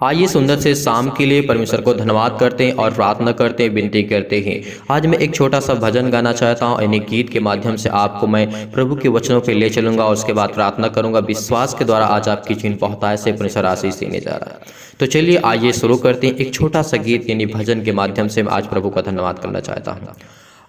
आइए सुंदर से शाम के लिए परमेश्वर को धन्यवाद करते हैं और प्रार्थना करते हैं, विनती करते हैं। आज मैं एक छोटा सा भजन गाना चाहता हूँ। इन्हीं गीत के माध्यम से आपको मैं प्रभु के वचनों पे ले चलूंगा और उसके बाद प्रार्थना करूंगा। विश्वास के द्वारा आज आपकी जीवन बहुतायत से परमेश्वर आशीष देने जा रहा है। तो चलिए आइए शुरू करते हैं। एक छोटा सा गीत यानी भजन के माध्यम से मैं आज प्रभु का धन्यवाद करना चाहता हूँ।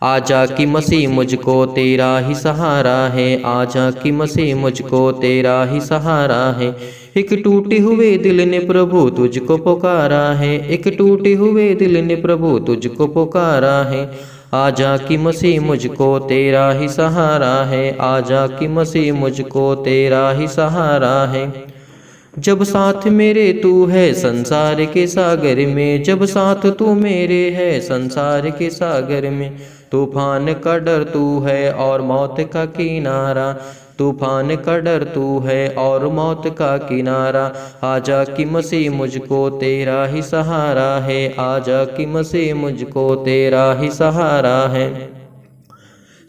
आजा कि मसीह मुझको तेरा ही सहारा है, आजा कि मसीह मुझको तेरा ही सहारा है। एक टूटे हुए दिल ने प्रभु तुझको पुकारा है, एक टूटे हुए दिल ने प्रभु तुझको पुकारा है। आजा कि मसीह मुझको तेरा ही सहारा है, आजा कि मसीह मुझको तेरा ही सहारा है। जब साथ मेरे तू है संसार के सागर में, जब साथ तू मेरे है संसार के सागर में। तूफान का डर तू है और मौत का किनारा, तूफान का डर तू है और मौत का किनारा। आजा कि मसीह मुझको तेरा ही सहारा है, आजा कि मसीह मुझको तेरा ही सहारा है।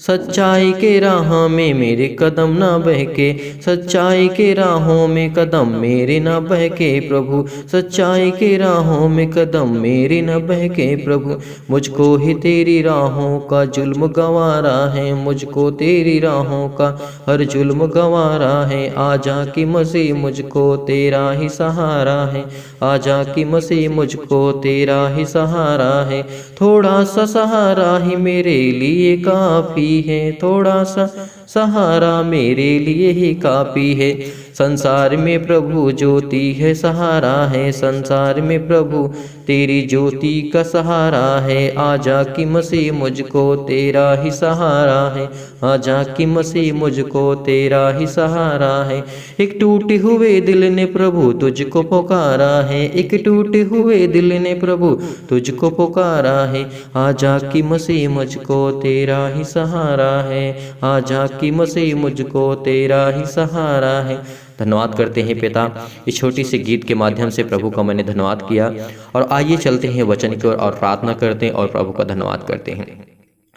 सच्चाई के राह में मेरे कदम ना बहके, सच्चाई के राहों में कदम मेरे ना बहके प्रभु, सच्चाई के राहों में कदम मेरे ना बहके प्रभु। मुझको ही तेरी राहों का जुल्म गंवारा है, मुझको तेरी राहों का हर जुल्म गंवारा है। आजा कि मसीह मुझको तेरा ही सहारा है, आजा कि मसीह मुझको तेरा ही सहारा है। थोड़ा सा सहारा ही मेरे लिए काफी है, थोड़ा सा सहारा मेरे लिए ही काफी है। संसार में प्रभु ज्योति है सहारा है, संसार में प्रभु तेरी ज्योति का सहारा है। आजा कि मसीह मुझको तेरा ही सहारा है, आजा कि मसीह मुझको तेरा ही सहारा है। एक टूटे हुए दिल ने प्रभु तुझको पुकारा है, एक टूटे हुए दिल ने प्रभु तुझको पुकारा है। आजा कि मसीह मुझको तेरा ही सहारा है, आजा कि मसीह मुझको तेरा ही सहारा है। धन्यवाद करते हैं पिता, इस छोटी सी गीत के माध्यम से प्रभु का मैंने धन्यवाद किया। और आइए चलते हैं वचन की ओर और प्रार्थना करते हैं और प्रभु का धन्यवाद करते हैं।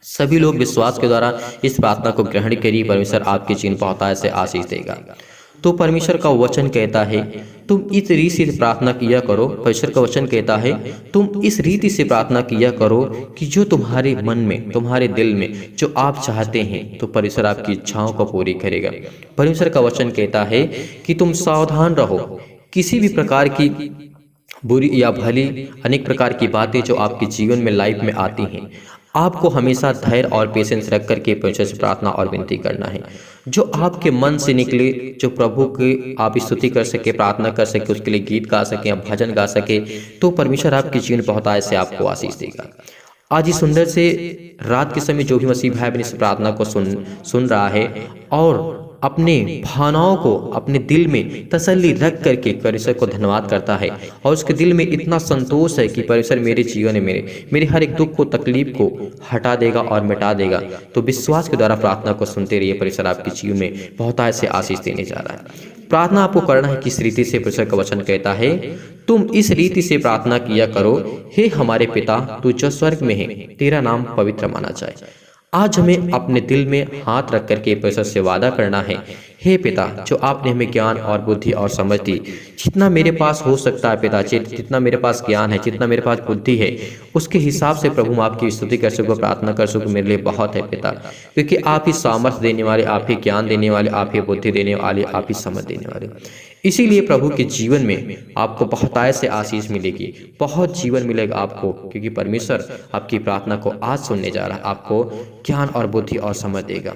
सभी लोग विश्वास के द्वारा इस प्रार्थना को ग्रहण करिए, परमेश्वर आपकी जीवन बहुतायत से आशीष देगा। तो परमेश्वर का वचन कहता है तुम इस रीति से प्रार्थना किया करो। परमेश्वर का वचन कहता है तुम इस रीति से प्रार्थना किया करो कि जो तुम्हारे मन में, तुम्हारे दिल में जो आप चाहते हैं, तो परमेश्वर आपकी इच्छाओं को पूरी करेगा। परमेश्वर का वचन कहता है कि तुम सावधान रहो, किसी भी प्रकार की बुरी या भली अनेक प्रकार की बातें जो आपके जीवन में लाइफ में आती हैं, आपको हमेशा धैर्य और पेशेंस रख करके परमेश्वर से प्रार्थना और विनती करना है। जो आपके मन से निकले, जो प्रभु की आप स्तुति कर सके, प्रार्थना कर सके, उसके लिए गीत गा सके या भजन गा सके, तो परमेश्वर आपके जीवन बहुतायत से आपको आशीष देगा। आज इस सुंदर से रात के समय जो भी मसीह भाई बहन इस प्रार्थना को सुन रहा है और अपने भावनाओं को अपने दिल में तसल्ली रख करके परमेश्वर को धन्यवाद करता है और उसके दिल में इतना संतोष है कि परमेश्वर मेरे जीवन में मेरे हर एक दुख को, तकलीफ को हटा देगा और मिटा देगा, तो विश्वास के द्वारा प्रार्थना को सुनते रहिए। परमेश्वर आपके जीवन में बहुतायत से आशीष देने जा रहा है। प्रार्थना आपको करना है किस रीति से? परमेश्वर का वचन कहता है तुम इस रीति से प्रार्थना किया करो, हे हमारे पिता तू जो स्वर्ग में है, तेरा नाम पवित्र माना जाए। आज हमें अपने दिल में हाथ रख करके परमेश्वर से वादा करना है, हे पिता जो आपने हमें ज्ञान और बुद्धि और समझ दी, जितना मेरे पास हो सकता है पिता, जितना मेरे पास ज्ञान है, जितना मेरे पास बुद्धि है, उसके हिसाब से प्रभु आपकी स्तुति कर सकूँ, प्रार्थना कर सकूँ, मेरे लिए बहुत है पिता। क्योंकि आप ही सामर्थ्य देने वाले, आप ही ज्ञान देने वाले, आप ही बुद्धि देने वाले, आप ही समझ देने वाले। इसीलिए प्रभु के जीवन में आपको बहुतायत से आशीष मिलेगी, बहुत जीवन मिलेगा आपको, क्योंकि परमेश्वर आपकी प्रार्थना को आज सुनने जा रहा है, आपको ज्ञान और बुद्धि और समझ देगा।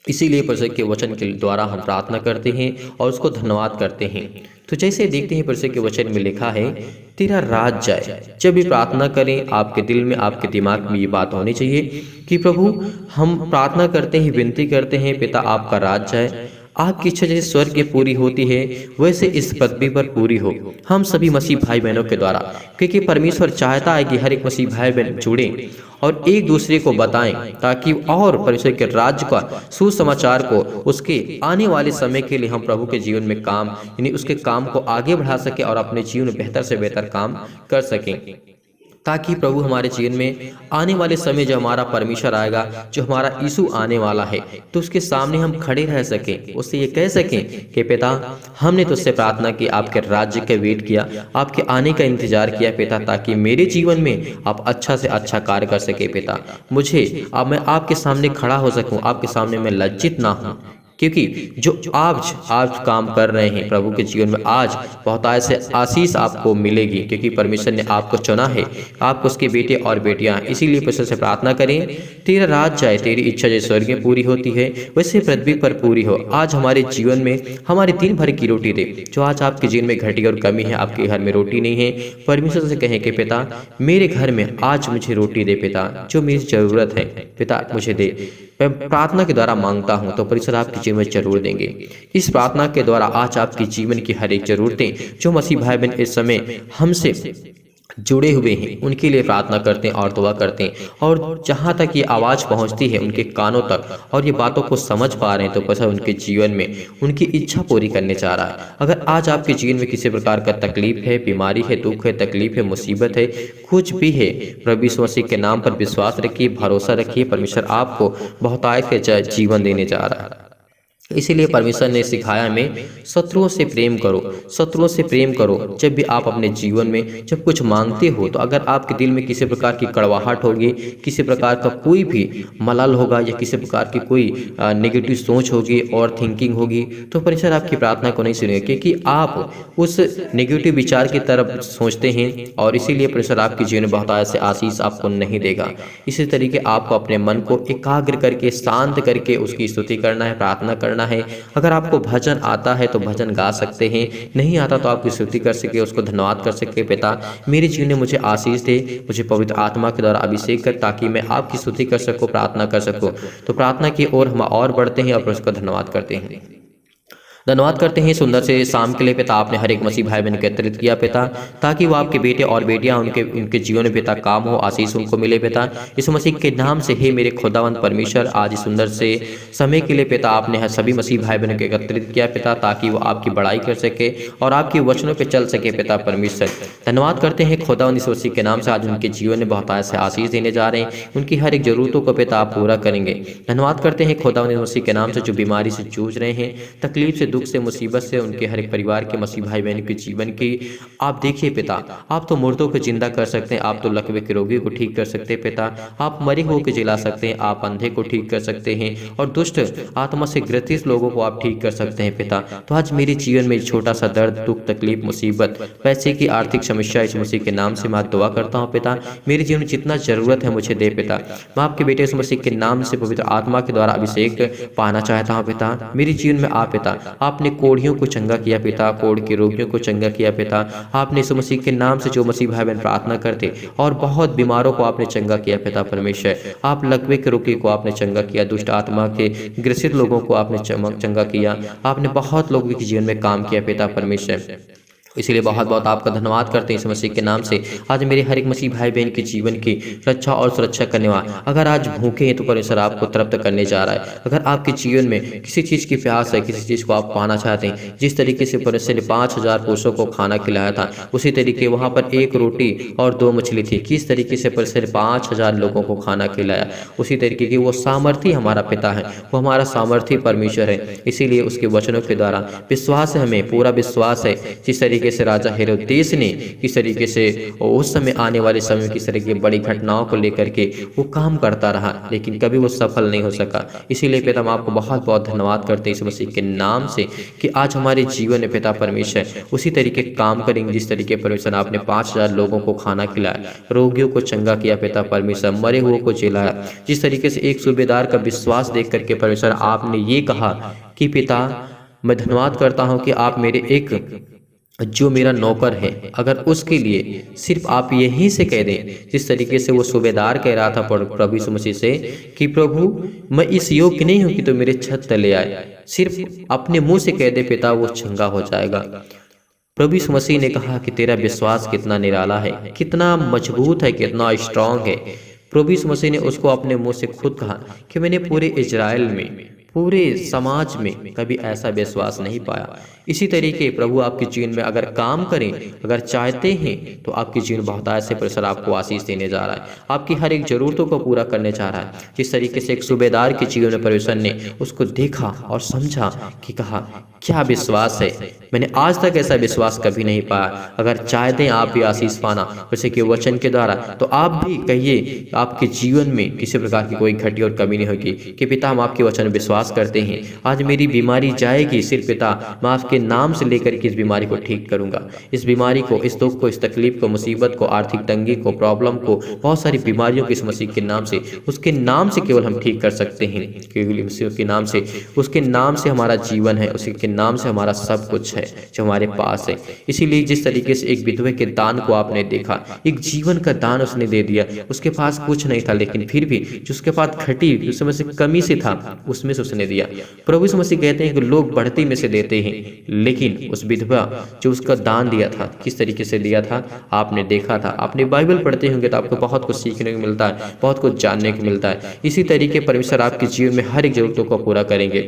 इसीलिए परमेश्वर के वचन के द्वारा हम प्रार्थना करते हैं और उसको धन्यवाद करते हैं। तो जैसे देखते हैं परमेश्वर के वचन में लिखा है तेरा राज जाए। जब भी प्रार्थना करें आपके दिल में, आपके दिमाग में ये बात होनी चाहिए कि प्रभु हम प्रार्थना करते हैं, विनती करते हैं पिता आपका राज जाए, आपकी इच्छा जैसे स्वर्ग में पूरी होती है वैसे इस पृथ्वी पर पूरी हो हम सभी मसीह भाई बहनों के द्वारा। क्योंकि परमेश्वर चाहता है कि हर एक मसीह भाई बहन जुड़ें और एक दूसरे को बताएं, ताकि और परमेश्वर के राज्य का सुसमाचार को उसके आने वाले समय के लिए हम प्रभु के जीवन में काम यानी उसके काम को आगे बढ़ा सकें और अपने जीवन में बेहतर से बेहतर काम कर सकें। ताकि प्रभु हमारे जीवन में आने वाले समय जब हमारा परमेश्वर आएगा, जो हमारा यीशु आने वाला है, तो उसके सामने हम खड़े रह सकें, उससे ये कह सकें कि पिता हमने तुझसे प्रार्थना की, आपके राज्य का वेट किया, आपके आने का इंतजार किया पिता, ताकि मेरे जीवन में आप अच्छा से अच्छा कार्य कर सके पिता। मुझे अब मैं आपके सामने खड़ा हो सकूं, आपके सामने मैं लज्जित ना हूं, क्योंकि जो आज काम कर रहे हैं प्रभु के जीवन में, आज बहुत ऐसे आशीष आपको मिलेगी, क्योंकि परमेश्वर ने आपको चुना है, आप उसके बेटे और बेटियां। इसीलिए परमेश्वर से प्रार्थना करें, तेरा राज जाए, तेरी इच्छा जैसे स्वर्ग में पूरी होती है वैसे पृथ्वी पर पूरी हो। आज हमारे जीवन में हमारे दिन भर की रोटी दे। जो आज आपके जीवन में घटी और कमी है, आपके घर में रोटी नहीं है, परमेश्वर से कहें कि पिता मेरे घर में आज मुझे रोटी दे पिता, जो मेरी जरूरत है पिता मुझे दे। मैं प्रार्थना के द्वारा मांगता हूं तो परमेश्वर आपके जीवन में जरूर देंगे। इस प्रार्थना के द्वारा आज आपके जीवन की हर एक जरूरतें जो मसीह भाई बहन इस समय हमसे जुड़े हुए हैं उनके लिए प्रार्थना करते हैं और दुआ करते हैं, और जहाँ तक ये आवाज़ पहुँचती है उनके कानों तक और ये बातों को समझ पा रहे हैं, तो बस उनके जीवन में उनकी इच्छा पूरी करने जा रहा है। अगर आज आपके जीवन में किसी प्रकार का तकलीफ है, बीमारी है, दुख है, तकलीफ है, मुसीबत है, कुछ भी है, प्रभु यीशु मसीह के नाम पर विश्वास रखिए, भरोसा रखिए, परमेश्वर आपको बहुतायत के जीवन देने जा रहा है। इसीलिए परमेश्वर ने सिखाया हमें शत्रुओं से प्रेम करो, शत्रुओं से प्रेम करो। जब भी आप अपने जीवन में जब कुछ मांगते हो, तो अगर आपके दिल में किसी प्रकार की कड़वाहट होगी, किसी प्रकार का कोई भी मलाल होगा या किसी प्रकार की कोई नेगेटिव सोच होगी और थिंकिंग होगी, तो परमेश्वर आपकी प्रार्थना को नहीं सुनेगा, क्योंकि आप उस नेगेटिव विचार की तरफ सोचते हैं, और इसीलिए परमेश्वर आपके जीवन में बहुत ऐसे आशीष आपको नहीं देगा। इसी तरीके आपको अपने मन को एकाग्र करके, शांत करके उसकी स्तुति करना है, प्रार्थना करना है। अगर आपको भजन आता है तो भजन गा सकते हैं, नहीं आता तो आपकी स्तुति कर सके, उसको धन्यवाद कर सके। पिता मेरे जीवन में मुझे आशीष दे, मुझे पवित्र आत्मा के द्वारा अभिषेक कर, ताकि मैं आपकी स्तुति कर सकूं, प्रार्थना कर सकूं। तो प्रार्थना की ओर हम और बढ़ते हैं और उसका धन्यवाद करते हैं। धन्यवाद करते हैं सुंदर से शाम के लिए पिता, आपने हर एक मसीह भाई बहन को एकत्रित किया पिता, ताकि वो आपके बेटे और बेटियां उनके जीवन में पिता काम हो, आशीष उनको मिले पिता। इस मसीह के नाम से हे मेरे खुदावंद परमेश्वर, आज इस सुंदर से समय के लिए पिता आपने सभी मसीह भाई बहनों को एकत्रित किया पिता, ताकि वो आपकी बड़ाई कर सके और आपके वचनों पर चल सके पिता परमेश्वर। धन्यवाद करते हैं खुदावंद इस मसीह के नाम से, आज उनके जीवन में बहुत ऐसे आशीष देने जा रहे हैं, उनकी हर एक जरूरतों को पिता आप पूरा करेंगे। धन्यवाद करते हैं खुदावंद इस मसीह के नाम से, जो बीमारी से जूझ रहे हैं, तकलीफ से, दुख से, मुसीबत से, उनके हर एक परिवार के मसीह भाई बहन के जीवन की आप देखिए पिता। आप तो मुर्दों को जिंदा कर सकते हैं, आप तो लकवे के रोगी को ठीक कर सकते हैं पिता, आप मरे हुए को जिला सकते हैं, आप अंधे को ठीक कर सकते हैं, और दुष्ट आत्मा से ग्रसित लोगों को आप ठीक कर सकते हैं पिता। तो आज मेरे जीवन में छोटा सा दर्द, दुख, तकलीफ, मुसीबत, पैसे की आर्थिक समस्या, इस मसीह के नाम से मैं दुआ करता हूँ पिता, मेरे जीवन में जितना जरूरत है मुझे दे पिता। मैं आपके बेटे इस मसीह के नाम से पवित्र आत्मा के द्वारा अभिषेक पाना चाहता हूँ पिता। मेरे जीवन में आप पिता, आपने कोढ़ियों को चंगा किया पिता, कोढ़ के रोगियों को चंगा किया पिता। आपने यीशु मसीह के नाम से जो मसीह भाई बहन प्रार्थना करते और बहुत बीमारों को आपने चंगा किया पिता परमेश्वर। आप लकवे के रोगी को आपने चंगा किया, दुष्ट आत्मा के ग्रसित लोगों को आपने चंगा किया, आपने बहुत लोगों के जीवन में काम किया पिता परमेश्वर। इसीलिए बहुत बहुत आपका धन्यवाद करते हैं इस मसीह के नाम से। आज मेरे हर एक मसीह भाई बहन के जीवन की रक्षा और सुरक्षा करने वाला, अगर आज भूखे हैं तो परमेश्वर आपको तृप्त करने जा रहा है। अगर आपके जीवन में किसी चीज़ की प्यास है, किसी चीज़ को आप पाना चाहते हैं, जिस तरीके से परमेश्वर ने 5000 पुरुषों को खाना खिलाया था, उसी तरीके वहाँ पर 1 रोटी और 2 मछली थी। किस तरीके से परमेश्वर ने 5000 लोगों को खाना खिलाया, उसी तरीके की वो सामर्थ्य हमारा पिता है, वो हमारा सामर्थ्य परमेश्वर है। इसीलिए उसके वचनों के द्वारा विश्वास है, हमें पूरा विश्वास है। जिस तरीके से राजा हेरोदेस ने किस तरीके से उस समय आने वाले समय किस तरह की बड़ी घटनाओं को लेकर के वो काम करता रहा, लेकिन कभी वो सफल नहीं हो सका। इसीलिए पिता हम आपको बहुत बहुत धन्यवाद करते हैं इस मसीह के नाम से, कि आज हमारे जीवन में पिता परमेश्वर उसी तरीके काम करेंगे जिस तरीके परमेश्वर आपने 5000 लोगों को खाना खिलाया, रोगियों को चंगा किया पिता परमेश्वर, मरे हुए को जिलाया। जिस तरीके से एक सूबेदार का विश्वास देख करके परमेश्वर आपने ये कहा कि पिता मैं धन्यवाद करता हूं कि आप मेरे एक जो मेरा नौकर है, अगर उसके लिए सिर्फ आप यहीं से कह दें, जिस तरीके से वो सूबेदार कह रहा था प्रभु यीशु मसीह से कि प्रभु मैं इस योग्य नहीं हूं कि तो मेरे छत तले आए, सिर्फ अपने मुंह से कह दे पिता वो चंगा हो जाएगा। प्रभु यीशु मसीह ने कहा कि तेरा विश्वास कितना निराला है, कितना मजबूत है, कितना स्ट्रांग है। प्रभु यीशु मसीह ने उसको अपने मुंह से खुद कहा कि मैंने पूरे इजराइल में, पूरे समाज में कभी ऐसा विश्वास नहीं पाया। इसी तरीके प्रभु आपके जीवन में अगर काम करें, अगर चाहते हैं, तो आपके जीवन बहुत ऐसे परमेश्वर आपको आशीष देने जा रहा है, आपकी हर एक जरूरतों को पूरा करने जा रहा है। जिस तरीके से एक सूबेदार के जीवन में परमेश्वर ने उसको देखा और समझा कि कहा क्या विश्वास है, मैंने आज तक ऐसा विश्वास कभी नहीं पाया। अगर चाहते हैं आप भी आशीष पाना जैसे कि वचन के द्वारा, तो आप भी कहिए आपके जीवन में किसी प्रकार की कोई घटी और कमी नहीं होगी कि पिता हम आपके वचन विश्वास करते हैं, आज मेरी बीमारी जाएगी, सिर्फ पिता मैं आपके नाम से लेकर के इस बीमारी को ठीक करूंगा। इस बीमारी को, इस दुख को, इस तकलीफ को, मुसीबत को, आर्थिक तंगी को, प्रॉब्लम को, बहुत सारी बीमारियों को इस मसीह के नाम से, उसके नाम से केवल हम ठीक कर सकते हैं। केवल मसीह के नाम से, उसके नाम से हमारा जीवन है, उसके नाम से हमारा सब कुछ है जो हमारे पास है। इसीलिए जिस तरीके से एक विधवे के दान को आपने देखा, एक जीवन का दान उसने दे दिया, उसके पास कुछ नहीं था लेकिन फिर भी जो उसके पास घटी उसमें से कमी से था उसमें से उसने दिया। प्रभु यीशु मसीह कहते हैं कि लोग बढ़ती में से देते हैं, लेकिन उस विधवा जो उसका दान दिया था किस तरीके से दिया था आपने देखा था। आपने बाइबल पढ़ते होंगे तो आपको बहुत कुछ सीखने को मिलता है, बहुत कुछ जानने को मिलता है। इसी तरीके परमेश्वर आपके जीवन में हर एक जरूरतों को पूरा करेंगे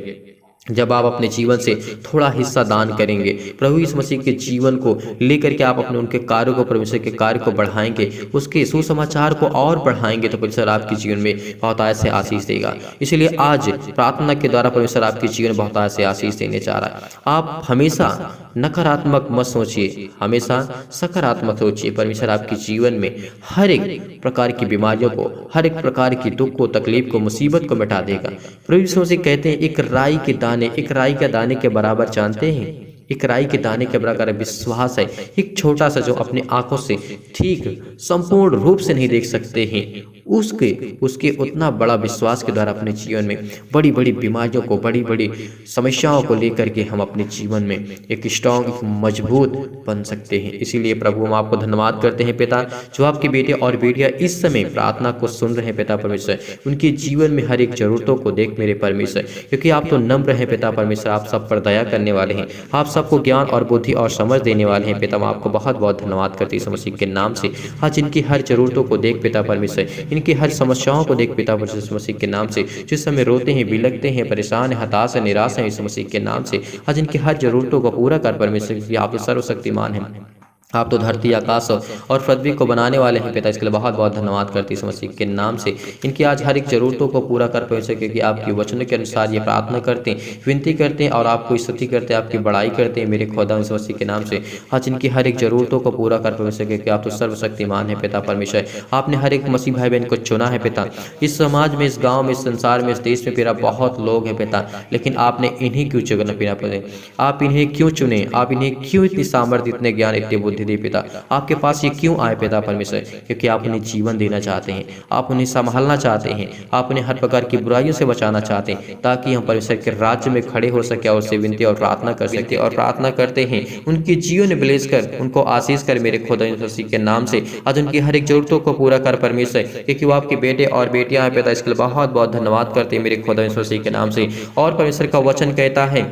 जब आप अपने जीवन से थोड़ा हिस्सा दान करेंगे। प्रभु यीशु मसीह के जीवन को लेकर के आप अपने उनके कार्यों को, परमेश्वर के कार्य को बढ़ाएंगे, उसके सुसमाचार को और बढ़ाएंगे, तो परमेश्वर आपके जीवन में बहुत ऐसे आशीष देगा। इसलिए आज प्रार्थना के द्वारा परमेश्वर आपके जीवन में बहुत ऐसे आशीष देने जा रहा है। आप हमेशा नकारात्मक मत सोचिए, हमेशा सकारात्मक सोचिए। परमेश्वर आपके जीवन में हर एक प्रकार की बीमारियों को, हर एक प्रकार की दुख को, तकलीफ को, मुसीबत को मिटा देगा। प्रभु यीशु मसीह कहते हैं एक राई के दाने, एक राई के दाने के बराबर जानते हैं, एक राई के दाने के बराबर विश्वास है। एक छोटा सा जो अपने आंखों से ठीक संपूर्ण रूप से नहीं देख सकते हैं, उसके उतना बड़ा विश्वास के द्वारा अपने जीवन में बड़ी बड़ी बीमारियों को, बड़ी बड़ी समस्याओं को लेकर के हम अपने जीवन में एक स्ट्रॉन्ग, एक मजबूत बन सकते हैं। इसीलिए प्रभु हम आपको धन्यवाद करते हैं पिता, जो आपके बेटे और बेटियां इस समय प्रार्थना को सुन रहे हैं पिता परमेश्वर, उनके जीवन में हर एक जरूरतों को देख मेरे परमेश्वर, क्योंकि आप तो नम्र हैं पिता परमेश्वर, आप सब पर दया करने वाले हैं, आप सबको ज्ञान और बुद्धि और समझ देने वाले हैं पिता। मैं आपको बहुत बहुत धन्यवाद करती हूँ मसीह के नाम से। आज इनकी हर जरूरतों को देख पिता परमेश्वर, इनकी हर समस्याओं को देख पिता परमेश्वर मसीह के नाम से। जिस समय रोते हैं, बिलखते हैं, परेशान है, हताश है, निराश है, इस मसीह के नाम से आज इनकी हर जरूरतों को पूरा कर परमेश्वर। आप तो सर्वशक्तिमान हैं, आप तो धरती, आकाश और पृथ्वी को बनाने वाले हैं पिता। इसके लिए बहुत बहुत धन्यवाद करती हूँ मसीह के नाम से। इनकी आज हर एक जरूरतों को पूरा कर पाए, क्योंकि आपके वचन के अनुसार ये प्रार्थना करते हैं, विनती करते हैं और आपको स्तुति करते हैं, आपकी बड़ाई करते हैं मेरे खुदा मसीह के नाम से। आज इनकी हर एक जरूरतों को पूरा कर पाए, क्योंकि आप तो सर्वशक्तिमान है पिता परमेश्वर। आपने हर एक मसीह भाई बहन को चुना है पिता। इस समाज में, इस गाँव में, इस संसार में, इस देश में पिता बहुत लोग हैं पिता, लेकिन आपने इन्हीं क्यों चुना पिता? आप इन्हें क्यों चुने? आप इन्हें क्यों इतनी सामर्थ्य, इतने ज्ञान, इतनी बुद्धि दी पिता? आपके पास ये क्यों आए पिता परमेश्वर? क्योंकि आप उन्हें जीवन देना चाहते हैं, आप उन्हें संभालना चाहते हैं, आप उन्हें हर प्रकार की बुराइयों से बचाना चाहते हैं, ताकि हम परमेश्वर के राज्य में खड़े हो सके और उससे विनती और प्रार्थना कर सकते। और प्रार्थना करते हैं उनके जीवन में ब्लेस कर, उनको आशीष कर मेरे खुदा मसीह के नाम से। आज उनकी हर एक जरूरतों को पूरा कर परमेश्वर, क्योंकि वो आपके बेटे और बेटियां हैं पिता। इसके लिए बहुत बहुत धन्यवाद करते हैं मेरे खुदा मसीह के नाम से। और परमेश्वर का वचन कहता है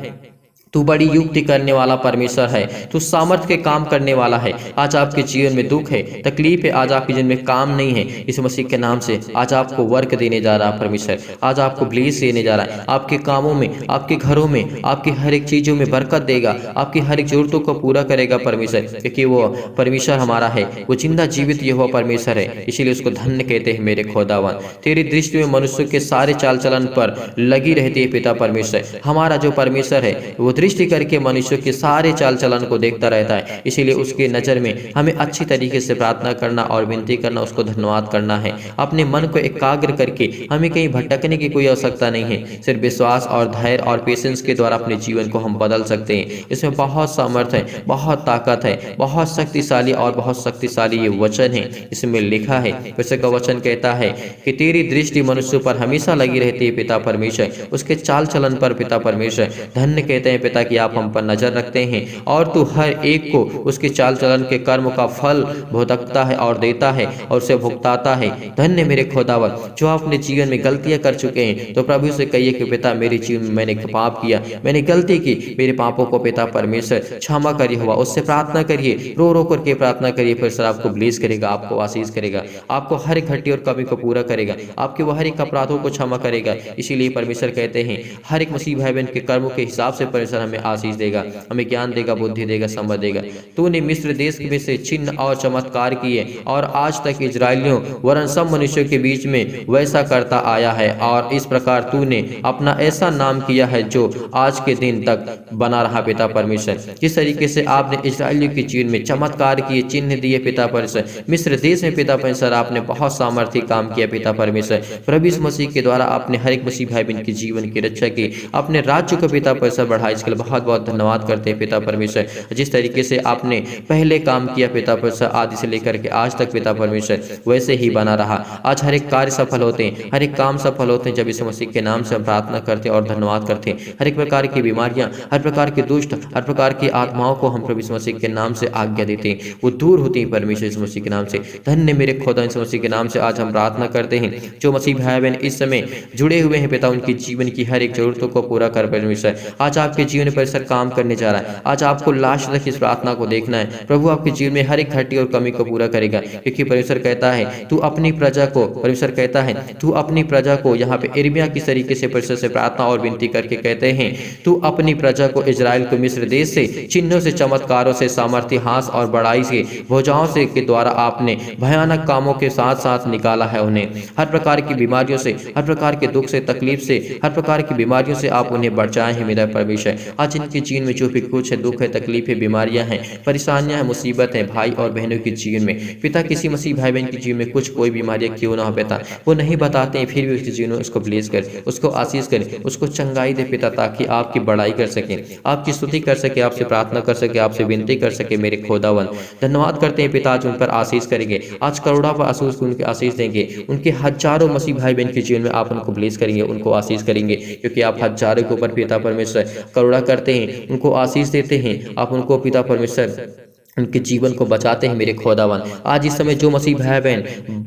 तू बड़ी युक्ति करने वाला परमेश्वर है, तू सामर्थ्य के काम करने वाला है। आज आपके जीवन में दुख है, तकलीफ है, आज आपके जीवन में काम नहीं है, इस मसीह के नाम से आज आपको वर्क देने जा रहा है परमेश्वर। आज आपको ब्लेस देने जा रहा है, आपके कामों में, आपके घरों में, आपकी हर एक चीजों में बरकत देगा, आपकी हर एक जरूरतों को पूरा करेगा परमेश्वर, क्योंकि वो परमेश्वर हमारा है, वो जिंदा जीवित यहोवा परमेश्वर है। इसीलिए उसको धन्य कहते हैं मेरे खुदावन। तेरी दृष्टि में मनुष्य के सारे चाल चलन पर लगी रहती है पिता परमेश्वर। हमारा जो परमेश्वर है वो दृष्टि करके मनुष्यों के सारे चाल चलन को देखता रहता है। इसीलिए उसके नजर में हमें अच्छी तरीके से प्रार्थना करना और विनती करना, उसको धन्यवाद करना है। अपने मन को एकाग्र करके हमें कहीं भटकने की कोई आवश्यकता नहीं है। सिर्फ विश्वास और धैर्य और पेशेंस के द्वारा अपने जीवन को हम बदल सकते हैं। इसमें बहुत सामर्थ है, बहुत ताकत है, बहुत शक्तिशाली और बहुत शक्तिशाली ये वचन है। इसमें लिखा है, वैसे का वचन कहता है कि तेरी दृष्टि मनुष्य पर हमेशा लगी रहती है पिता परमेश्वर, उसके चाल चलन पर पिता परमेश्वर। धन्य कहते हैं पिता पिता कि आप हम पर नजर रखते हैं और तू हर एक को उसके चाल चलन के कर्म का फल भुगतता है और देता है और उसे भुगताता है। धन्य मेरे खुदावन जो अपने जीवन में गलतियां कर चुके हैं, तो प्रभु से कहिए कि पिता मेरे जीवन में मैंने पाप किया, मैंने गलती की, मेरे पापों को पिता परमेश्वर क्षमा करिए हुआ। उससे प्रार्थना करिए, रो रो करके प्रार्थना करिए, फिर सर आपको ब्लेस करेगा, आपको आशीष करेगा, आपको हर एक घटी और कमी को पूरा करेगा, आपके वो हर एक अपराधों को क्षमा करेगा। इसीलिए परमेश्वर कहते हैं हर एक मसीह भाई बहन के कर्मों के हिसाब से परमेश्वर हमें आशीष देगा, हमें ज्ञान देगा, बुद्धि देगा, समझ देगा। तूने मिस्र देश में से चिन्ह और चमत्कार किए और आज तक इजराइलियों वरन सब मनुष्यों के बीच में वैसा करता आया है, और इस प्रकार तूने अपना ऐसा नाम किया है जो आज के दिन तक बना रहा। पिता परमेश्वर जिस तरीके से आपने इजराइलियों के जीवन में चमत्कार किए, चिन्ह दिए पिता परमेश्वर, मिस्र देश में पिता परमेश्वर आपने बहुत सामर्थ्य काम किया पिता परमेश्वर। प्रभु यीशु मसीह के द्वारा आपने हर एक मसीह भाई बहन के जीवन की रक्षा की, अपने राज्य को पिता परमेश्वर बढ़ाया। इसके लिए बहुत बहुत धन्यवाद करते हैं पिता परमेश्वर। जिस तरीके से आपने पहले काम किया पिता परमेश्वर आदि से लेकर के आज तक पिता परमेश्वर, वैसे ही बना रहा। आज हर एक कार्य सफल होते हैं, हर एक काम सफल होते हैं जब यीशु मसीह के नाम से हम प्रार्थना करते हैं और धन्यवाद करते हैं। हर एक प्रकार की बीमारियां, हर प्रकार के दुष्ट, हर प्रकार की आत्माओं को हम प्रभु यीशु मसीह के नाम से आज्ञा देते हैं, वो दूर होती हैं परमेश्वर यीशु मसीह के नाम से। धन्य मेरे खुदा यीशु मसीह के नाम से आज हम प्रार्थना करते हैं। जो मसीह भाई बहन इस समय जुड़े हुए हैं पिता, उनके जीवन की हर एक जरूरतों को पूरा कर परमेश्वर। आज आपके जीवन पर सर काम करने जा रहा है। आज आपको लास्ट तक इस प्रार्थना को देखना है। प्रभु आपके जीवन में हर एक घटी और कमी को पूरा करेगा, क्योंकि परमेश्वर कहता है तू अपनी प्रजा को, परमेश्वर कहता है तू अपनी प्रजा को, यहाँ पे इर्मिया किस तरीके से परमेश्वर से प्रार्थना और विनती करके कहते हैं तू अपनी प्रजा को इजराइल को मिस्र देश से चिन्हों से, चमत्कारों से, सामर्थ्य, हाथ और बड़ाई से, भुजाओं से के द्वारा आपने भयानक कामों के साथ साथ निकाला है। उन्हें हर प्रकार की बीमारियों से, हर प्रकार के दुख से, तकलीफ से, हर प्रकार की बीमारियों से आप उन्हें बचाए हैं मेरा परमेश्वर। आज इनके जीवन में जो भी कुछ है, दुख है, तकलीफ है, बीमारियां हैं, परेशानियां हैं, मुसीबत है भाई और बहनों के जीवन में पिता, किसी मसीह भाई बहन के जीवन में कुछ कोई बीमारियां क्यों ना हो पिता, वो नहीं बताते हैं, फिर भी उसके जीवन में उसको ब्लेस कर, उसको आशीष करे, उसको चंगाई दे पिता, ताकि आपकी बड़ाई कर सके, आपकी स्तुति कर सके, आपसे प्रार्थना कर सके, आपसे विनती कर सके। मेरे खुदावन धन्यवाद करते हैं पिता, आज उन पर आशीष करेंगे, आज करोड़ों पर आशीष उनके आशीष देंगे, उनके हजारों मसीह भाई बहन के जीवन में आप उनको ब्लेस करेंगे, उनको आशीष करेंगे, क्योंकि आप हजारों के ऊपर पिता परमेश्वर करुणा करते हैं, उनको आशीष देते हैं, आप उनको पिता परमेश्वर उनके जीवन को बचाते हैं। मेरे खुदावन आज इस समय जो मसीह भाई बहन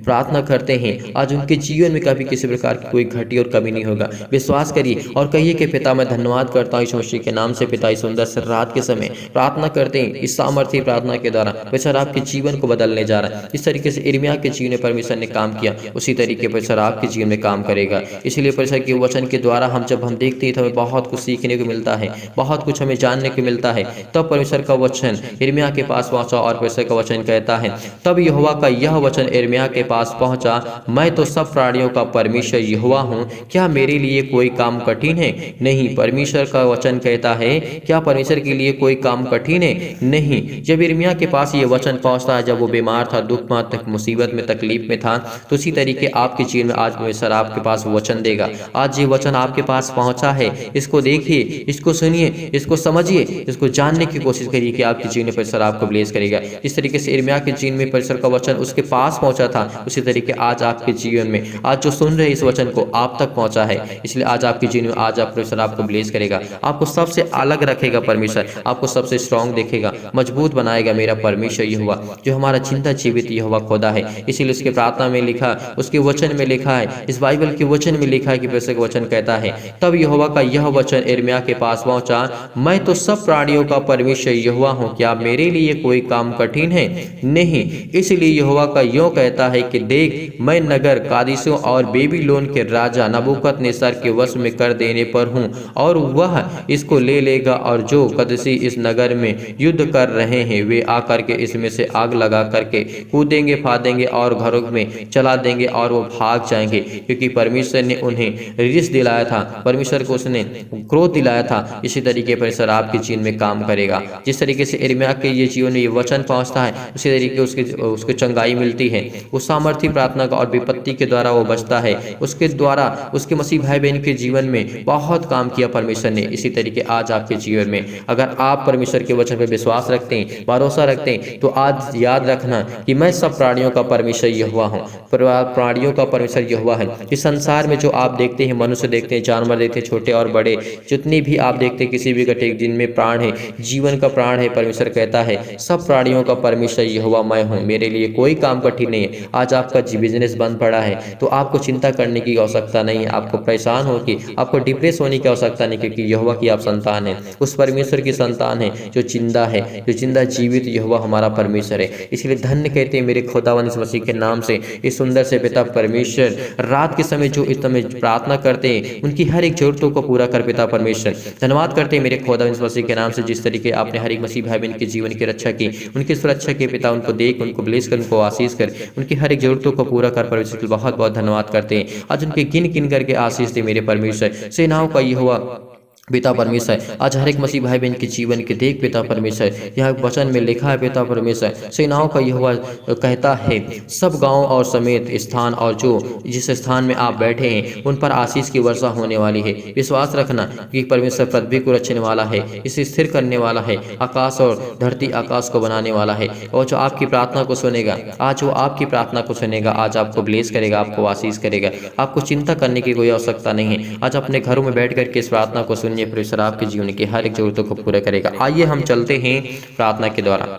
प्रार्थना करते हैं, आज उनके जीवन में कभी किसी प्रकार की कोई घटी और कमी नहीं होगा। विश्वास करिए और कहिए कि पिता मैं धन्यवाद करता हूँ यीशु मसीह के नाम से। पिता इस सुंदर से रात के समय प्रार्थना करते हैं, इस सामर्थ्य प्रार्थना के द्वारा परमेश्वर आपके जीवन को बदलने जा रहा है। इस तरीके से इर्मिया के जीवन में परमेश्वर ने काम किया, उसी तरीके परमेश्वर आपके जीवन में काम करेगा। इसलिए परमेश्वर के वचन के द्वारा हम जब हम देखते हैं तो हमें बहुत कुछ सीखने को मिलता है, बहुत कुछ हमें जानने को मिलता है। तब परमेश्वर का वचन इर्मिया के पास पहुंचा और परमेश्वर का वचन कहता है तब यहोवा का यह वचन इर्मिया के पास पहुंचा, मैं तो सब प्राणियों का परमेश्वर यहोवा हूं, क्या मेरे लिए कोई काम कठिन है? नहीं। परमेश्वर का वचन कहता है क्या परमेश्वर के लिए कोई काम कठिन है? नहीं। जब इर्मिया के पास ये वचन पहुंचता है, जब वो बीमार था, दुख में, मुसीबत में, तकलीफ में था, तो उसी तरीके आपके जीवन में आज परमेश्वर आपके पास वचन देगा। आज ये वचन आपके पास पहुंचा है, इसको देखिए, इसको सुनिए, इसको समझिए, इसको जानने की कोशिश करिए कि आपके जीवन में परमेश्वर आपको ब्लेस करेगा। इस तरीके से इर्मिया के जीवन में परमेश्वर का वचन उसके पास पहुंचा था, उसी तरीके आज आपके जीवन में, आज जो सुन रहे इस वचन को आप तक पहुंचा है। इसलिए आज आपके जीवन में आज आप परमेश्वर आपको ब्लेस करेगा, आपको सबसे अलग रखेगा परमेश्वर, आपको सबसे स्ट्रांग देखेगा, मजबूत बनाएगा। मेरा परमेश्वर यहोवा जो हमारा चिंता जीवित यहोवा खुदा है। इसीलिए उसके प्रार्थना में लिखा, उसके वचन में लिखा है, इस बाइबल के वचन में लिखा है कि परमेश्वर का वचन कहता है तब यहोवा का यह वचन इर्मिया के पास पहुंचा, मैं तो सब प्राणियों का परमेश्वर यहोवा हूं, क्या मेरे लिए कोई काम कठिन है? नहीं। इसलिए यहोवा का यूं कहता है कि देख मैं नगर कादिशों और बेबीलोन के राजा नबूकदनेस्सर के वश में कर देने पर हूं, और वह इसको ले लेगा, और जो कदसी इस नगर में युद्ध कर रहे हैं वे आकर के इसमें से आग लगा करके कूदेंगे, फादेंगे और घरों में चला देंगे और वो भाग जाएंगे, क्योंकि परमेश्वर ने उन्हें रिस दिलाया था, परमेश्वर को उसने क्रोध दिलाया था। इसी तरीके पर परमेश्वर आपके जीवन में काम करेगा। जिस तरीके से इर्मिया के ये जीवन जीवन में ये वचन पहुँचता है, उसी तरीके उसके चंगाई मिलती है। वो सामर्थ्य प्रार्थना का और विपत्ति के द्वारा वो बचता है। उसके द्वारा उसके मसीह भाई बहन के जीवन में बहुत काम किया परमेश्वर ने। इसी तरीके आज आपके जीवन में अगर आप परमेश्वर के वचन पर विश्वास रखते हैं, भरोसा रखते हैं, तो आज याद रखना कि मैं सब प्राणियों का परमेश्वर यहोवा हूँ। प्राणियों का परमेश्वर यहोवा है। इस संसार में जो आप देखते हैं, मनुष्य देखते हैं, जानवर देखते हैं, छोटे और बड़े जितने भी आप देखते हैं, किसी भी घटे जिनमें प्राण है, जीवन का प्राण है, परमेश्वर कहता है सब प्राणियों का परमेश्वर यहोवा मैं हूँ, मेरे लिए कोई काम कठिन नहीं है। आज आपका बिजनेस बंद पड़ा है तो आपको चिंता करने की आवश्यकता नहीं है, आपको परेशान होगी, आपको डिप्रेस होने की आवश्यकता नहीं, क्योंकि यहोवा की आप संतान है, उस परमेश्वर की संतान है जो जिंदा है, जो जिंदा जीवित यहोवा हमारा परमेश्वर है। इसलिए धन्य कहते हैं मेरे खुदावन यीशु मसीह के नाम से इस सुंदर से पिता परमेश्वर रात के समय जो इस समय प्रार्थना करते हैं उनकी हर एक जरूरतों को पूरा कर पिता परमेश्वर। धन्यवाद करते हैं मेरे खुदावन यीशु मसीह के नाम से जिस तरीके आपने हर एक मसीह भाई बहन के जीवन की रक्षा की, उनकी सुरक्षा के पिता, उनको देख, उनको ब्लेस कर, उनको आशीष कर, उनकी हर एक जरूरतों को पूरा कर परमेश्वर के बहुत बहुत धन्यवाद करते हैं। आज उनके गिन गिन करके आशीष दे मेरे परमेश्वर। सेनाओं का यहोवा पिता परमेश्वर आज हर एक मसीह भाई बहन के जीवन के देख पिता परमेश्वर। यह वचन में लिखा है पिता परमेश्वर, सेनाओं का यहोवा कहता है सब गांव और समेत स्थान और जो जिस स्थान में आप बैठे हैं उन पर आशीष की वर्षा होने वाली है। विश्वास रखना कि परमेश्वर पृथ्वी को रचने वाला है, इसे स्थिर करने वाला है, आकाश और धरती आकाश को बनाने वाला है, और जो आपकी प्रार्थना को सुनेगा, आज वो आपकी प्रार्थना को सुनेगा, आज आपको ब्लेस करेगा, आपको आशीष करेगा। आपको चिंता करने की कोई आवश्यकता नहीं है। आज अपने घरों में बैठ करके इस प्रार्थना को सुनिए, परमेश्वर आपके जीवन की हर एक जरूरतों को पूरा करेगा। आइए हम चलते हैं प्रार्थना के द्वारा।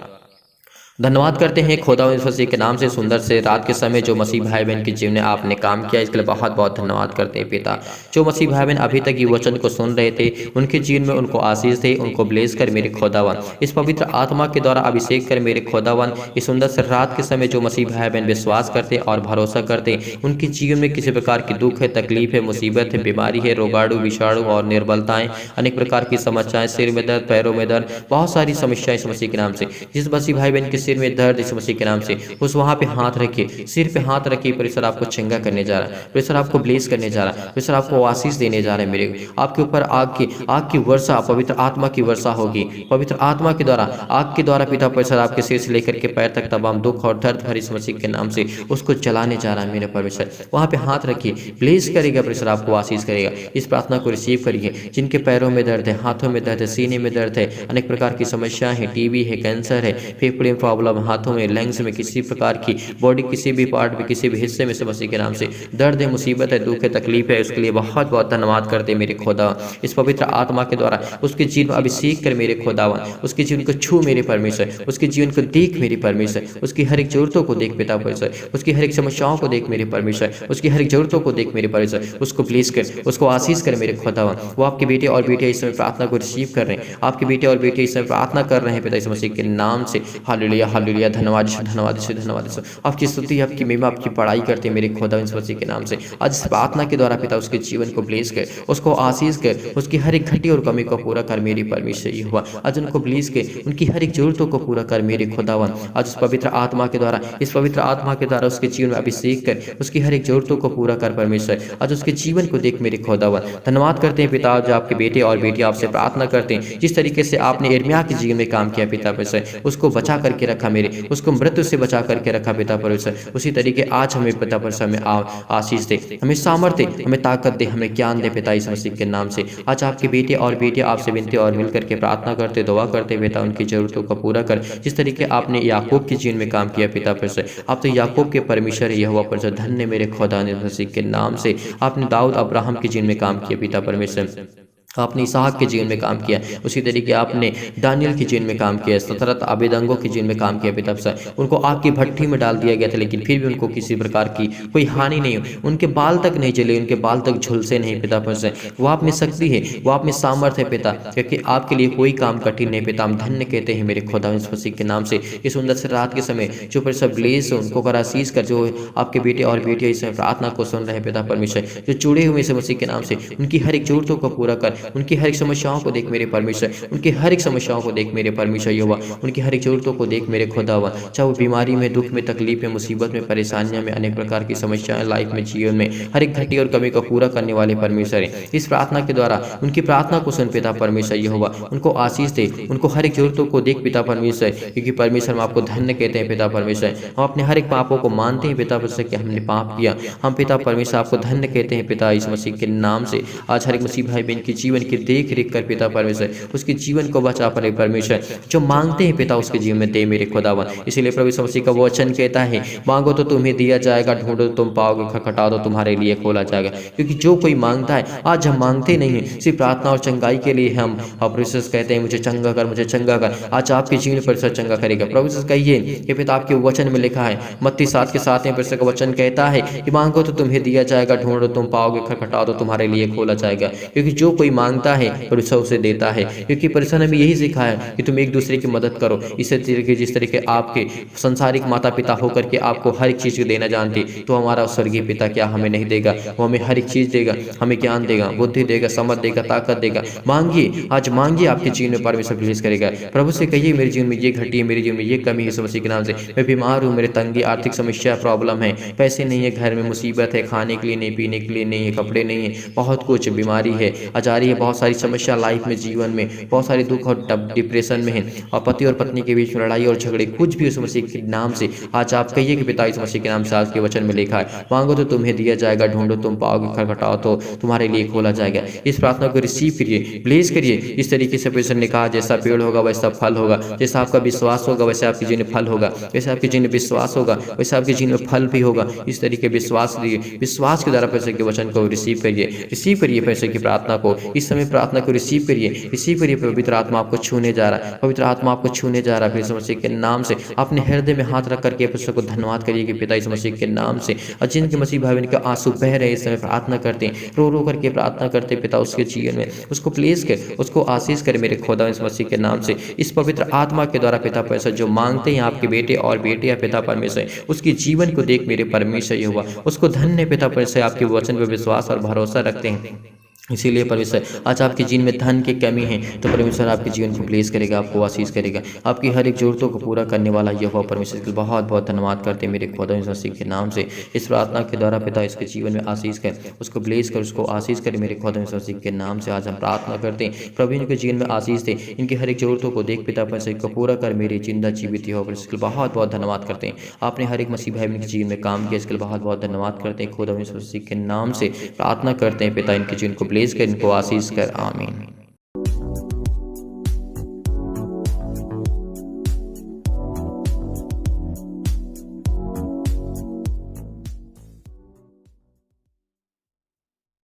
धन्यवाद करते हैं खुदावंद यीशु मसीह के नाम से सुंदर से रात के समय जो मसीह भाई बहन के जीवन में आपने काम किया, इसके लिए बहुत बहुत धन्यवाद करते हैं पिता। जो मसीह भाई बहन अभी तक ये वचन को सुन रहे थे, उनके जीवन में उनको आशीष दे, उनको ब्लेस कर मेरे खुदावन। इस पवित्र आत्मा के द्वारा अभिषेक कर मेरे खुदावन। इस सुंदर से रात के समय जो मसीह भाई बहन विश्वास करते और भरोसा करते, उनके जीवन में किसी प्रकार की दुख है, तकलीफ है, मुसीबत है, बीमारी है, रोगाणु विषाणु और निर्बलताएं, अनेक प्रकार की समस्याएं, सिर में दर्द, पैरों में दर्द, बहुत सारी समस्याएं इस मसीह के नाम से। जिस मसीह भाई बहन के सिर में दर्द इस मसीह के नाम से, उस वहां पे हाथ रखिए, सिर पे हाथ रखिए। परमेश्वर आपको चंगा करने जा रहा है, परमेश्वर आपको ब्लेस करने जा रहा है, परमेश्वर आपको आशीष देने जा रहे हैं। मेरे आपके ऊपर आग की वर्षा, पवित्र आत्मा की वर्षा होगी। पवित्र आत्मा के द्वारा, आग के द्वारा पिता परमेश्वर आपके सिर से लेकर के पैर तक तमाम दुख और दर्द भरी इस मसीह के नाम से उसको जलाने जा रहा है। मेरे परमेश्वर वहां पे हाथ रखिए, ब्लेस करेगा, परमेश्वर आपको आशीष करेगा। इस प्रार्थना को रिसीव करिए। जिनके पैरों में दर्द है, हाथों में दर्द है, सीने में दर्द है, अनेक प्रकार की समस्याएं हैं, टीबी है, कैंसर है, फेफड़े में प्रॉब्लम, हाथों में, लंग्स में, किसी प्रकार की बॉडी किसी भी पार्ट में, किसी भी हिस्से में से मसीह के नाम से दर्द है, मुसीबत है, दुख है, तकलीफ है, उसके लिए बहुत बहुत धन्यवाद करते मेरे खुदा। इस पवित्र आत्मा के द्वारा उसके जीवन अभिषेक कर मेरे खुदावन, उसके जीवन को छू मेरे परमेश्वर, उसके जीवन को देख मेरे परमेश्वर, उसकी हर एक जरूरतों को देख पिता परमेश्वर, उसकी हर एक समस्याओं को देख मेरे परमेश्वर, उसकी हर एक जरूरतों को देख मेरे परमेश्वर, उसको ब्लेस कर, उसको आशीष कर मेरे खुदावन। वो आपके बेटे और बेटियां इस समय प्रार्थना को रिसीव कर रहे हैं, आपके बेटे और बेटियां इस समय प्रार्थना कर रहे हैं पिता यीशु मसीह के नाम से। हालेलुया हालेलुया, धन्यवाद धन्यवाद धन्यवाद। आपकी स्तुति, आपकी महिमा, आपकी बड़ाई करते हैं मेरे खुदा यीशु मसीह के नाम से। आज इस प्रार्थना के द्वारा पिता उसके जीवन को ब्लेस कर, उसको आशीष कर, उसकी हर एक घटी और कमी को पूरा कर मेरी परमेश्वर यहोवा। आज उनको ब्लेस कर, उनकी हर एक जरूरतों को पूरा कर मेरे खुदावन। आज उस पवित्र आत्मा के द्वारा, इस पवित्र आत्मा के द्वारा उसके जीवन में अभिषेक कर, उसकी हर एक जरूरतों को पूरा कर परमेश्वर। आज उसके जीवन को देख मेरे खुदावन। धन्यवाद करते हैं पिता, आज आपके बेटे और बेटियां आपसे प्रार्थना करते हैं, जिस तरीके से आपने यिर्मयाह के जीवन में काम किया पिता परमेश्वर, उसको बचा करके रखा मेरे, उसको मृत्यु से बचा करके रखा पिता परमेश्वर। उसी तरीके आज हमें पिता परमेश्वर में आशीष दे, हमें सामर्थ्य, हमें ताकत दे, हमें ज्ञान दे पिता यीशु मसीह के नाम से। आज आपके बेटे और बेटियां आपसे विनती और मिल करके प्रार्थना करते, दुआ करते पिता, उनकी जरूरतों को पूरा कर, जिस तरीके आपने याकूब के जीवन में काम किया पिता परमेश्वर। आप तो याकूब के परमेश्वर है यहोवा परमेश्वर। धन्य मेरे खुदा यीशु मसीह के नाम से। आपने दाऊद अब्राहम के जीवन में काम किया पिता परमेश्वर, आपने इसहाक के जीवन में काम किया, उसी तरीके आपने दानियल के जीवन में काम किया, सतरत आबेदंगो के जीवन में काम किया पिता परमेश्वर। उनको आग की भट्टी में डाल दिया गया था, लेकिन फिर भी उनको किसी प्रकार की कोई हानि नहीं हुई, उनके बाल तक नहीं जले, उनके बाल तक झुलसे नहीं पिता परमेश्वर। वो आप में शक्ति है, वो आप में सामर्थ्य है पिता, क्योंकि आपके लिए कोई काम कठिन नहीं पिता। हम धन्य कहते हैं मेरे खुदा यीशु मसीह के नाम से। इस सुंदर से रात के समय जो परमेश्वर ब्लेस हो, उनको कर आशीष कर, जो आपके बेटे और बेटियां इस समय प्रार्थना को सुन रहे हैं पिता परमेश्वर, जो जुड़े हुए इस मसीह के नाम से, उनकी हर एक जरूरतों को पूरा कर, उनकी हर एक समस्याओं को देख मेरे परमेश्वर, उनकी हर एक समस्याओं को देख मेरे परमेश्वर यहोवा, उनकी हर एक ज़रूरतों को देख मेरे खुदावन, चाहे वो बीमारी में, दुख में, तकलीफ में, मुसीबत में, परेशानियों में, अनेक प्रकार की समस्याएं लाइफ में, जीवन में, हर एक घटी और कमी को पूरा करने वाले परमेश्वर हैं। इस प्रार्थना के द्वारा उनकी प्रार्थना को सुन पिता परमेश्वर यहोवा, उनको आशीष दे, उनको हर एक जरूरतों को देख पिता परमेश्वर, क्योंकि परमेश्वर हम आपको धन्य कहते हैं पिता परमेश्वर। हम अपने हर एक पापों को मानते हैं पिता परमेश्वर कि हमने पाप किया। हम पिता परमेश्वर आपको धन्य कहते हैं पिता इस मसीह के नाम से। आज हर एक मसीह भाई बहन की जीवन की देख रेख कर पिता परमेश्वर, उसके जीवन को बचा पर परमेश्वर, जो मांगते हैं पिता उसके जीवन में दे मेरे खुदावन। इसीलिए प्रभु यीशु मसीह का वो वचन कहता है, मांगो तो तुम्हें दिया जाएगा, ढूंढो तो तुम पाओगे, खटखटाओ तो तुम्हारे लिए खोला जाएगा। क्योंकि जो कोई मांगता है, आज हम मांगते नहीं है सिर्फ प्रार्थना और चंगाई के लिए हम, प्रभु यीशु कहते हैं मुझे चंगा कर, मुझे चंगा कर। आज आपके जीवन पर चंगा करेगा। प्रभु यीशु कहिए कि पिता आपके वचन में लिखा है, मत्ती 7 में परमेश्वर का वचन कहता है कि मांगो तो तुम्हें दिया जाएगा, ढूंढो तुम पाओगे, खटखटाओ तो तुम्हारे लिए खोला जाएगा। क्योंकि जो कोई मांगता है परमेश्वर उसे देता है। क्योंकि परमेश्वर ने हमें यही सिखाया है कि तुम एक दूसरे की मदद करो। इसी तरीके जिस तरीके आपके संसारिक माता पिता होकर के आपको हर एक चीज देना जानते, तो हमारा स्वर्गीय पिता क्या हमें नहीं देगा? वो हमें हर एक चीज देगा, हमें ज्ञान देगा, बुद्धि देगा, समझ देगा, ताकत देगा। मांगिए, आज मांगिए, आपके जीवन में परमेश्वर रिलीज करेगा। प्रभु से कहिए मेरे जीवन में ये घटी है, मेरे जीवन में ये कमी है, मसीह के नाम से मैं बीमार हूँ, मेरे तंगी, आर्थिक समस्या, प्रॉब्लम है, पैसे नहीं है, घर में मुसीबत है, खाने के लिए नहीं, पीने के लिए नहीं है, कपड़े नहीं है, बहुत कुछ बीमारी है, अजारी है, बहुत सारी समस्या लाइफ में, जीवन में बहुत सारे दुख और डिप्रेशन में है, और पति और पत्नी के बीच में लड़ाई और झगड़े, कुछ भी उस मसीह के नाम से आज आप कहिए कि पिता इस मसीह के नाम से आज के वचन में लिखा है, मांगो तो तुम्हें दिया जाएगा, ढूंढो तुम पाओगे, खटखटाओ तो तुम्हारे लिए खोला जाएगा। इस प्रार्थना को रिसीव करिए, ब्लेस करिए। इस तरीके से परमेश्वर ने कहा, जैसा पेड़ होगा वैसा फल होगा, जैसा आपका विश्वास होगा वैसे आपके जीवन में फल होगा, जैसे आपके जीवन में विश्वास होगा वैसे आपके जीवन में फल भी होगा। इस तरीके विश्वास लिए, विश्वास के द्वारा परमेश्वर के वचन को रिसीव करिए, रिसीव करिए परमेश्वर की प्रार्थना को। इस समय प्रार्थना को रिसीव करिए, रिसीव करिए। पवित्र आत्मा आपको छूने जा रहा है, पवित्र आत्मा आपको छूने जा रहा है। यीशु मसीह के नाम से अपने हृदय में हाथ रख करके परमेश्वर को धन्यवाद करिए कि पिता यीशु मसीह के नाम से, और जिनके मसीह भाई बहन के आंसू बह रहे इस समय प्रार्थना करते हैं, रो रो करके प्रार्थना करते, पिता उसके जीवन में उसको प्लेस कर, उसको आशीष करे मेरे खुदा यीशु मसीह के नाम से। इस पवित्र आत्मा के द्वारा पिता परमेश्वर जो मांगते हैं आपके बेटे और बेटियां पिता परमेश्वर, उसके जीवन को देख मेरे परमेश्वर यहोवा, उसको धन्य पिता परमेश्वर आपके वचन पर विश्वास और भरोसा रखते हैं। इसीलिए परमेश्वर आज आपके जीवन में धन की कमी है, तो परमेश्वर आपके जीवन को ब्लेस करेगा, आपको आशीष करेगा, आपकी हर एक जरूरतों को पूरा करने वाला यहोवा परमेश्वर के बहुत बहुत धन्यवाद करते हैं मेरे खुदा यीशु मसीह के नाम से। इस प्रार्थना के द्वारा पिता इसके जीवन में आशीष कर, उसको ब्लेस कर, उसको आशीष करे मेरे खुदा यीशु मसीह के नाम से। आज हम प्रार्थना करते हैं प्रभु इनके जीवन में आशीष दे, इनकी हर एक जरूरतों को देख पिता परमेश्वर को पूरा कर, मेरी जिंदा जीवित हो इसके लिए बहुत बहुत धन्यवाद करते हैं। आपने हर एक मसीह भाई बहन के जीवन में काम किया, इसके लिए बहुत बहुत धन्यवाद करते हैं। खुदा यीशु मसीह के नाम से प्रार्थना करते हैं पिता, इनके जीवन को ब्लेस कर, इनको आशीष कर, आमीन।